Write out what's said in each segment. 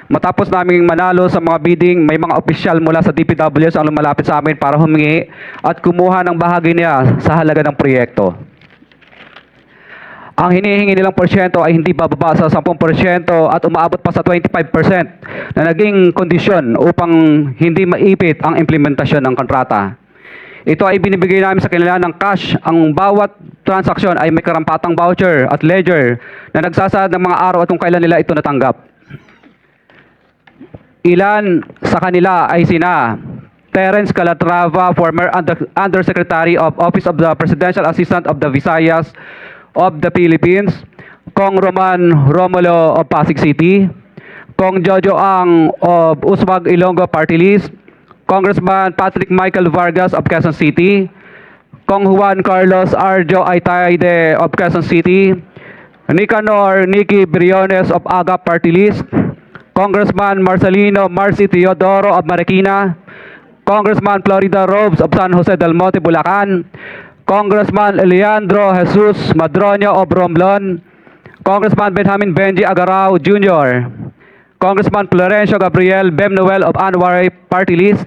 Matapos naming manalo sa mga bidding, may mga opisyal mula sa DPWH ang lumalapit sa amin para humingi at kumuha ng bahagi niya sa halaga ng proyekto. Ang hinihingi nilang porsyento ay hindi bababa sa 10% at umaabot pa sa 25% na naging kondisyon upang hindi maipit ang implementasyon ng kontrata. Ito ay binibigay namin sa kanila ng cash. Ang bawat transaksyon ay may karampatang voucher at ledger na nagsasaad ng mga araw at kung kailan nila ito natanggap. Ilan sa kanila ay sina Terence Calatrava, former Undersecretary of Office of the Presidential Assistant of the Visayas of the Philippines, Kong Roman Romulo of Pasig City, Kong Jojo Ang of Uswag Ilonggo Party List, Congressman Patrick Michael Vargas of Quezon City, Kong Juan Carlos Arjo Aitaide of Quezon City, Nicanor Nicky Briones of AGA Party List, Congressman Marcelino Marcy Teodoro of Marikina, Congressman Florida Robes of San Jose del Monte, Bulacan, Congressman Leandro Jesus Madroño of Romblon, Congressman Benjamin Benji Agarao Jr., Congressman Florencio Gabriel Bemnoel of Anwaray Party List,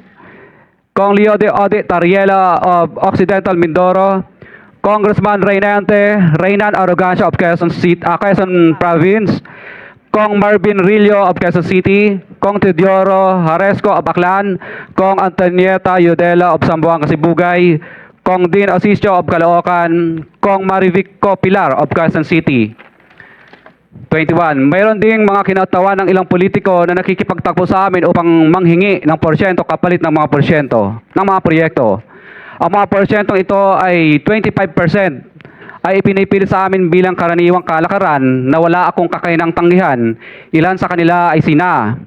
Kong Leo de Ode Tariela of Occidental Mindoro, Congressman Reynan Arrogancia of Quezon Province, Kong Marvin Rillo of Quezon City, Kong Teodoro Haresco of Aklan, Kong Antonieta Yudela of Zamboanga Sibugay, Kong Dean Asisio of Caloocan, Kong Marivic Pilar of Quezon City. 21. Mayroon ding mga kinatawan ng ilang politiko na nakikipagtakbo sa amin upang manghingi ng porsyento kapalit ng mga porsyento ng mga proyekto. Ang mga porsyentong ito ay 25% ay ipinipilit sa amin bilang karaniwang kalakaran na wala akong kakainang tanggihan. Ilan sa kanila ay sina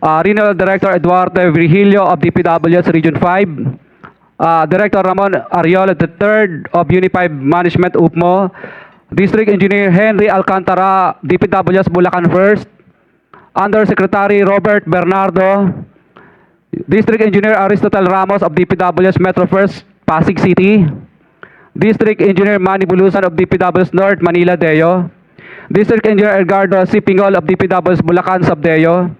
Regional Director Eduardo Virgilio of DPWH Region 5, Director Ramon Ariola III of Unified Management UPMO, District Engineer Henry Alcantara, DPWH Bulacan First, Undersecretary Robert Bernardo, District Engineer Aristotle Ramos of DPWH Metro First, Pasig City, District Engineer Manny Bulusan of DPWH North, Manila Deo, District Engineer Edgardo C. Pingol of DPWH Bulacan Subdeo,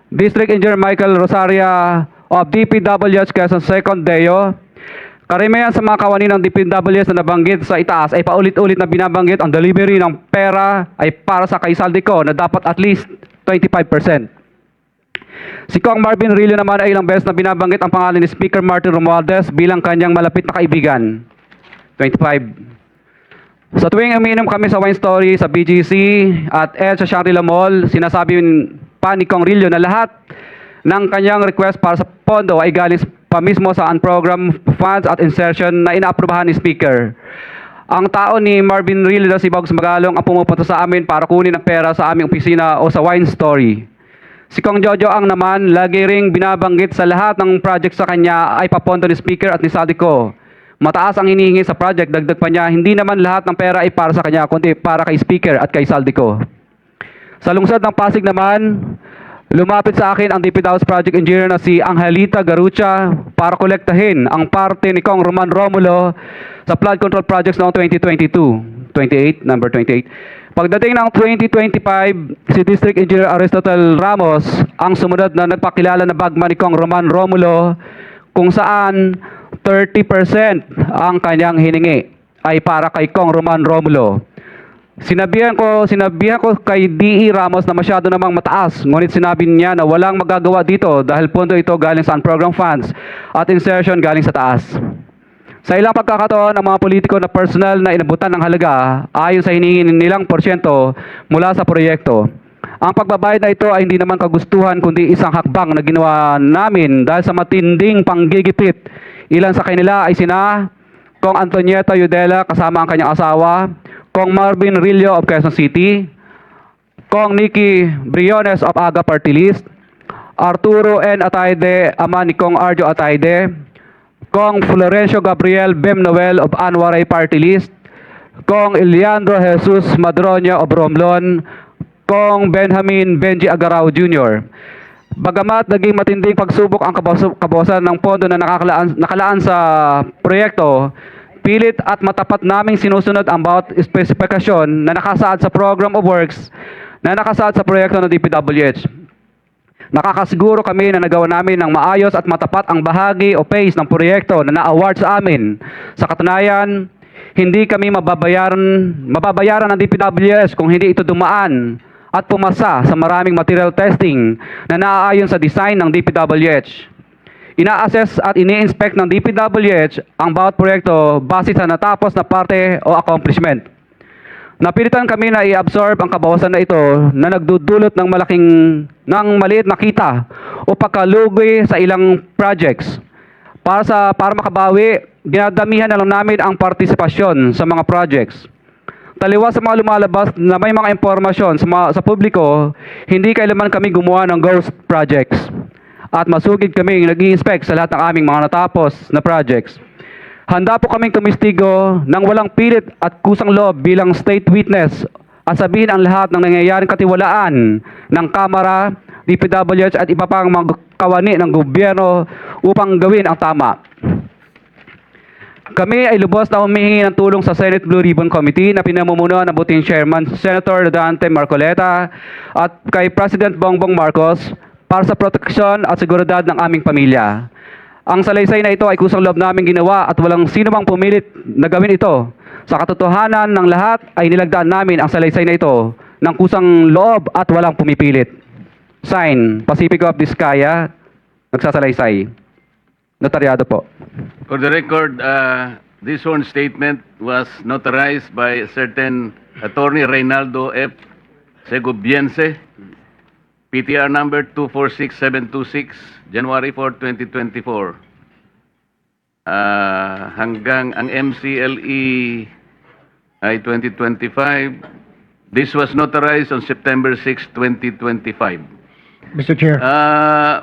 District Engineer Michael Rosaria of DPWH Quezon Second Deo. Karamihan sa mga kawani ng DPWH na nabanggit sa itaas ay paulit-ulit na binabanggit ang delivery ng pera ay para sa kaisaldi ko na dapat at least 25%. Si Kong Marvin Rillo naman ay ilang beses na binabanggit ang pangalan ni Speaker Martin Romualdez bilang kanyang malapit na kaibigan. 25. Sa tuwing umiinom kami sa Wine Story, sa BGC at sa Shangri-La Mall, sinasabi pa ni Kong Rillo na lahat ng kanyang request para sa pondo ay galing pa mismo sa unprogrammed funds at insertion na inaaprubahan ni Speaker. Ang tao ni Marvin Rillo na si Bogs Magalong ang pumupunta sa amin para kunin ang pera sa aming opisina o sa Wine Story. Si Kong Jojo Ang naman, lagi ring binabanggit sa lahat ng project sa kanya ay papondo ni Speaker at ni Saldico. Mataas ang hinihingi sa project, dagdag pa niya, hindi naman lahat ng pera ay para sa kanya, kundi para kay Speaker at kay Saldico. Sa lungsod ng Pasig naman, lumapit sa akin ang DPWH Project Engineer na si Angelita Garucha para kolektahin ang parte ni Kong Roman Romulo sa flood control projects noong 2022. Number 28. Pagdating ng 2025, si District Engineer Aristotle Ramos ang sumunod na nagpakilala na bagman ni Kong Roman Romulo kung saan 30% ang kanyang hiningi ay para kay Kong Roman Romulo. Sinabihan ko kay D.E. Ramos na masyado namang mataas, ngunit sinabi niya na walang magagawa dito dahil pondo ito galing sa unprogrammed funds at insertion galing sa taas. Sa ilang pagkakataon, ang mga politiko na personal na inabutan ng halaga ayon sa hinihingi nilang porsyento mula sa proyekto. Ang pagbabayad na ito ay hindi naman kagustuhan kundi isang hakbang na ginawa namin dahil sa matinding panggigipit. Ilan sa kanila ay sina Kong Antonieta Yudela kasama ang kanyang asawa, Kong Marvin Rillo of Quezon City, Kong Nicky Briones of AGA Party List, Arturo N. Ataide, ama ni Kong Arjo Ataide, Kong Florencio Gabriel Bemnoel of Anwaray Party List, Kong Leandro Jesus Madroño of Romblon, Kong Benjamin Benji Agarao Jr. Bagamat naging matinding pagsubok ang kabawasan ng pondo na nakalaan sa proyekto, pilit at matapat naming sinusunod ang bawat espesifikasyon na nakasaad sa Program of Works na nakasaad sa proyekto ng DPWH. Nakakasiguro kami na nagawa namin ng maayos at matapat ang bahagi o phase ng proyekto na na-award sa amin. Sa katunayan, hindi kami mababayaran ng DPWH kung hindi ito dumaan at pumasa sa maraming material testing na naaayon sa design ng DPWH. Ina-assess at ini-inspect ng DPWH ang bawat proyekto base sa natapos na parte o accomplishment. Napilitan kami na i-absorb ang kabawasan na ito na nagdudulot ng maliit na kita o pagkalugi sa ilang projects. Para makabawi, ginadamihan na lang namin ang partisipasyon sa mga projects. Taliwas sa mga lumalabas na may mga impormasyon sa publiko, hindi kailanman kami gumawa ng ghost projects. At masugid kami nag-i-inspect sa lahat ng aming mga natapos na projects. Handa po kaming tumistigo ng walang pilit at kusang loob bilang state witness at sabihin ang lahat ng nangyayaring katiwalaan ng Kamara, DPWH at iba pang mga kawani ng gobyerno upang gawin ang tama. Kami ay lubos na humihingi ng tulong sa Senate Blue Ribbon Committee na pinamumunuan ng buting Chairman Senator Dante Marcoleta at kay President Bongbong Marcos para sa proteksyon at seguridad ng aming pamilya. Ang salaysay na ito ay kusang loob namin ginawa at walang sino mang pumilit na gawin ito. Sa katotohanan ng lahat ay nilagdaan namin ang salaysay na ito ng kusang loob at walang pumipilit. Sign, Pacifico of Vizcaya, nagsasalaysay. Notaryado po. For the record, this sworn statement was notarized by a certain Attorney Reynaldo F. Segubiense, PTR number 246726, January 4, 2024. Hanggang ang MCLE ay 2025. This was notarized on September 6, 2025. Mr. Chair.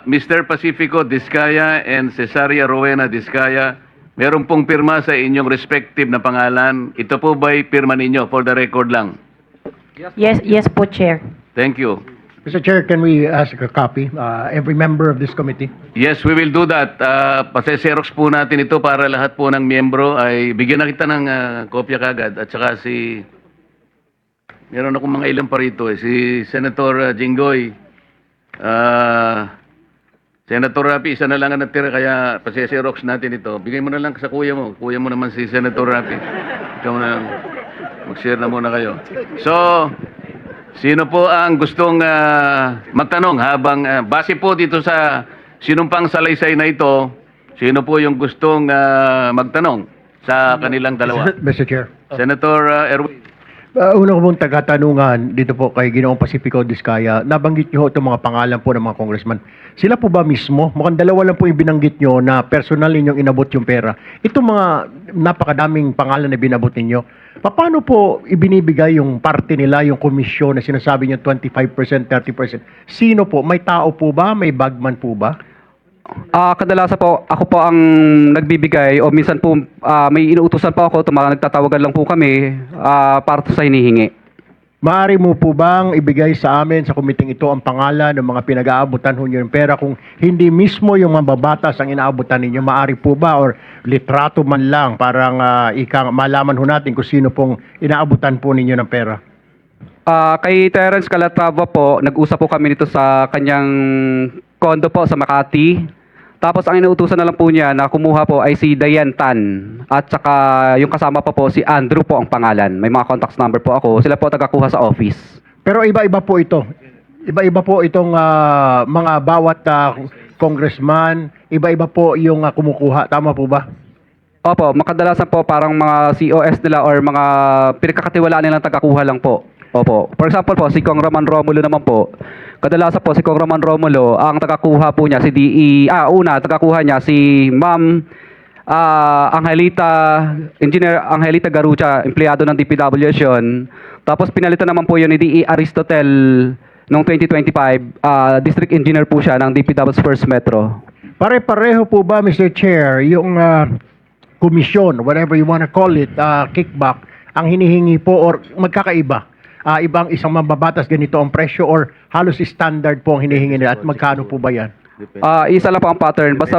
Mr. Pacifico Discaya and Cesaria Rowena Discaya, meron pong pirma sa inyong respective na pangalan. Ito po ba'y pirma ninyo? For the record lang. Yes po, Chair. Thank you. Mr. Chair, can we ask a copy? Every member of this committee. Yes, we will do that. Pase-xerox po natin ito para lahat po ng miyembro ay bigyan na kita ng kopya kagad. At saka meron akong mga ilang pa rito si Senator Jinggoy. Senator Rapi, isa na lang ang natira kaya pase-xerox natin ito. Bigay mo na lang sa kuya mo. Kuya mo naman si Senator Rapi. Ikaw na lang. Mag-share na muna kayo. So, sino po ang gustong magtanong habang base po dito sa sinumpang salaysay na ito, sino po yung gustong magtanong sa kanilang dalawa? Mr. Chair. Senator Erwin. Una ko pong tagatanungan dito po kay Ginoong Pacifico Discaya. Nabanggit niyo itong mga pangalan po ng mga congressman. Sila po ba mismo? Mukhang dalawa lang po yung binanggit niyo na personal ninyong inabot yung pera. Itong mga napakadaming pangalan na binabot ninyo, paano po ibinibigay yung parte nila, yung komisyon na sinasabi niyo 25%, 30%? Sino po? May tao po ba? May bagman po ba? Kadalasan po, ako po ang nagbibigay o minsan po may inuutusan po ako, nagtatawagan lang po kami para sa hinihingi. Maaari mo po bang ibigay sa amin sa komiting ito ang pangalan ng mga pinag-aabutan ho nyo yung pera kung hindi mismo yung mababatas ang inaabutan ninyo? Maaari po ba or litrato man lang parang malaman ho natin kung sino pong inaabutan po ninyo ng pera? Kay Terence Calatrava po, nag-usap po kami dito sa kanyang kondo po sa Makati. Tapos ang inuutusan na lang po niya na kumuha po ay si Diane Tan at saka yung kasama pa po si Andrew po ang pangalan. May mga contacts number po ako. Sila po tagakuha sa office. Pero iba-iba po ito. Iba-iba po itong mga bawat congressman. Iba-iba po yung kumukuha. Tama po ba? Opo, makadalasan po parang mga COS nila or mga pinagkakatiwalaan nilang tagakuha lang po. Opo. For example po, si Kong Roman Romulo naman po. Kadalasan po si Kong Roman Romulo, ang tagakuha po niya si tagakuha niya si Ma'am Engineer Angelita Garucha, empleyado ng DPWH yun. Tapos pinalitan naman po yun ni DE Aristotel noong 2025, District Engineer po siya ng DPWH First Metro. Pare-pareho po ba, Mr. Chair, yung komisyon, whatever you wanna call it, kickback, ang hinihingi po or magkakaiba? Ibang isang mababatas ganito ang presyo or halos standard po ang hinihingi nila at magkano po ba yan? Isa lang po ang pattern. Basta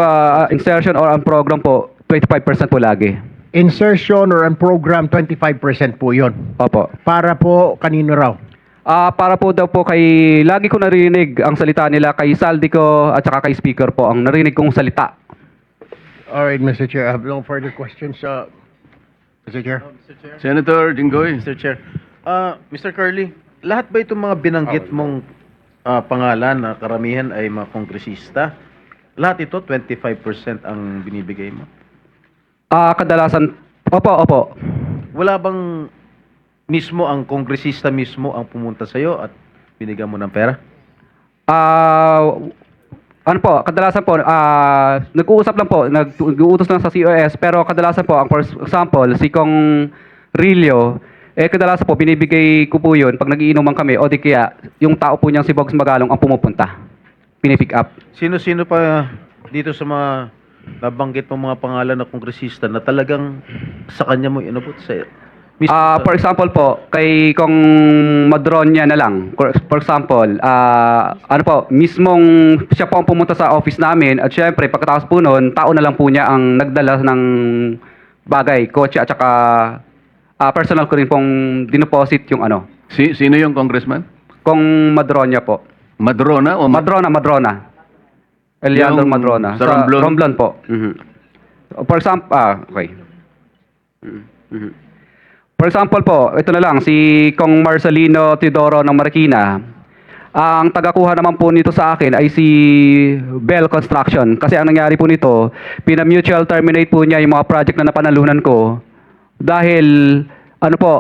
insertion or ang program po, 25% po lagi. Insertion or ang program, 25% po yon. Opo. Para po kanino raw? Para po daw po kay, lagi ko narinig ang salita nila kay Saldico at saka kay Speaker po, ang narinig kong salita. All right, Mr. Chair. I have no further questions. Mr. Chair. Senator Jinggoy. Mr. Chair. Mr. Curly, lahat ba itong mga binanggit mong pangalan na karamihan ay mga kongresista? Lahat ito, 25% ang binibigay mo? Kadalasan, opo. Wala bang mismo ang kongresista mismo ang pumunta sa'yo at binigyan mo ng pera? Ano po, kadalasan po, nag-uusap lang po, nag-uutos lang sa COS, pero kadalasan po, ang for example, si Kong Rillo, kadalasan po, binibigay ko po yun pag nagiinuman kami, o di kaya, yung tao po niyang si Bogs Magalong ang pumupunta. Pinipick up. Sino-sino pa dito sa mga nabanggit mong mga pangalan na kongresista na talagang sa kanya mo inabot sa'yo? Mismo sa- For example po, kay Kong Madronya na lang. For example, ano po, mismong siya po ang pumunta sa office namin at syempre pagkatapos po noon, tao na lang po niya ang nagdala ng bagay, kotse at saka personal ko rin pong dinoposit yung ano, Sino yung congressman? Kong Madronya po. Madrona o Madrona. Eliandro Yung Madrona. sa Romblon? Romblon po. For example, okay. For example po, ito na lang, si Kong Marcelino Teodoro ng Marikina. Ang tagakuha naman po nito sa akin ay si Bell Construction. Kasi ang nangyari po nito, pina-mutual terminate po niya yung mga project na napanalunan ko. Dahil, ano po,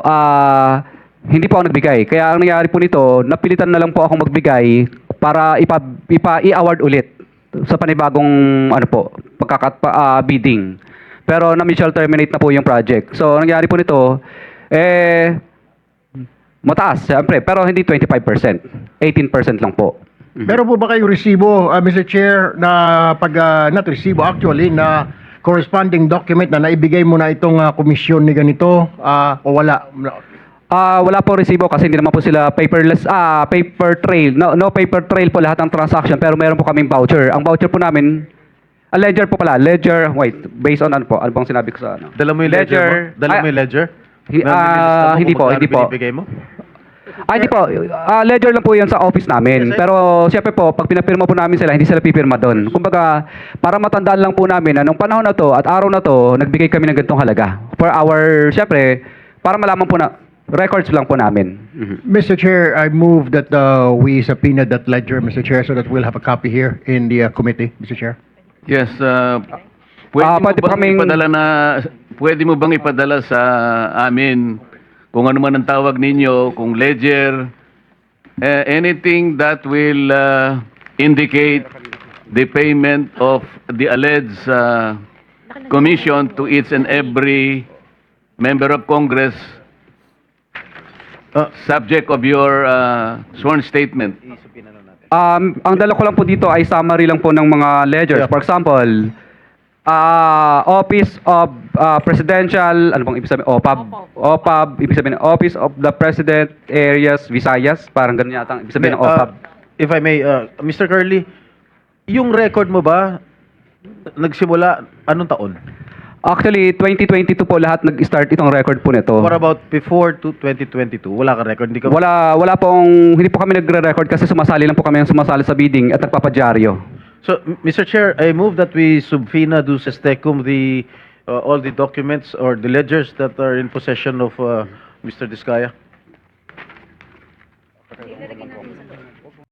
hindi po ako nagbigay. Kaya ang nangyari po nito, napilitan na lang po akong magbigay para i-award ulit sa panibagong ano po, bidding. Pero na-mutual terminate na po yung project. So, ang nangyari po nito, mataas, siyempre, pero hindi 25%. 18% lang po. Meron po ba kayong resibo, Mr. Chair, na not resibo actually, na corresponding document na naibigay mo na itong komisyon ni ganito, o wala? Wala po resibo kasi hindi naman po sila paperless, paper trail. No paper trail po lahat ng transaction, pero meron po kaming voucher. Ang voucher po namin, ledger po pala. Ledger, wait, based on ano po? Ano bang sinabi ko sa ano? Dala mo yung ledger mo? Dala mo yung ledger? Hindi po, hindi po. Binibigay mo? Hindi po. Ledger lang po yan sa office namin. Yes, Pero siyempre po, pag pinapirma po namin sila, hindi sila pipirma doon. Kumbaga, para matandaan lang po namin na nung panahon na to at araw na to, nagbigay kami ng ganitong halaga. For our, siyempre, para malaman po na, records lang po namin. Mr. Chair, I move that we subpoena that ledger, Mr. Chair, so that we'll have a copy here in the committee, Mr. Chair. Yes, pwede mo bang ipadala sa amin kung ano man ang tawag ninyo, kung ledger, anything that will indicate the payment of the alleged commission to each and every member of Congress subject of your sworn statement. Ang dala ko lang po dito ay summary lang po ng mga ledgers. For example, Office of Presidential, ano bang ibig sabihin? OPAB, ibig sabihin Office of the President Areas Visayas, parang ganun yata ang ibig sabihin ng OPAB. If I may, Mr. Curly, yung record mo ba, nagsimula, anong taon? Actually, 2022 po lahat nag-start itong record po nito. What about before to 2022? Wala ka record? Hindi ka... Wala pong, hindi po kami nagre-record kasi sumasali lang po kami sa bidding at nagpapadyaryo. So, Mr. Chair, I move that we subpoena do sestecum all the documents or the ledgers that are in possession of Mr. Diskaya.